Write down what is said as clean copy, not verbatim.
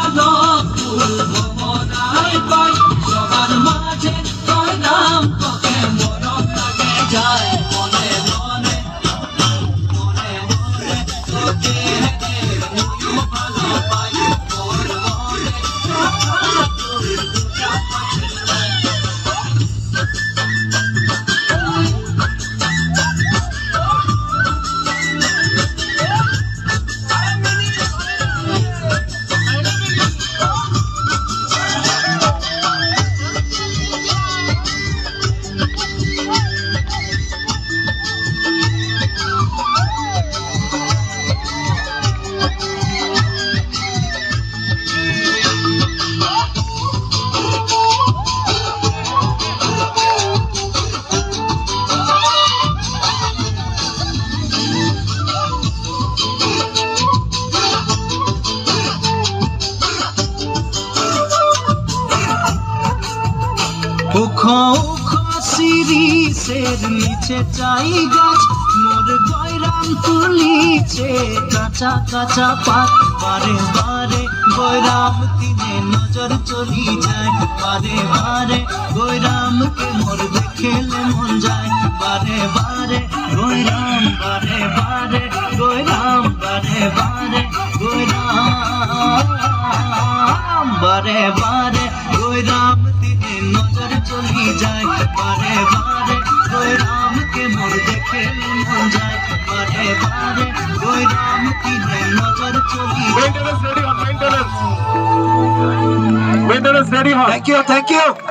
পালক তুলবো মনায় পাই সবার মাঝে তোর নাম তোকে মরম লাগে যায় মনে মনে মনে মনে তোকে ভালো পাই তোর মনে তোর দুটা উখো উখো শিরিষের নিচে চাই গাছ মোর গয়রাম তুলিছে কাঁচা কাঁচা পাত বারে বারে গয়রাম দিনে নজর চলি যায় বারে বারে গয়রামকে মোর দেখেলে মন যায় বারে বারে গয়রাম বারে বারে গয়রাম বারে বারে গয়রাম বারে বারে গয়রাম দিনে নজর চলি যায় বারে বারে গয়রামকে মোর দেখে মন যায় বারে বারে গয়রাম দিনে নজর চলি Maintenance ready on maintenance. Maintenance ready on. Thank you.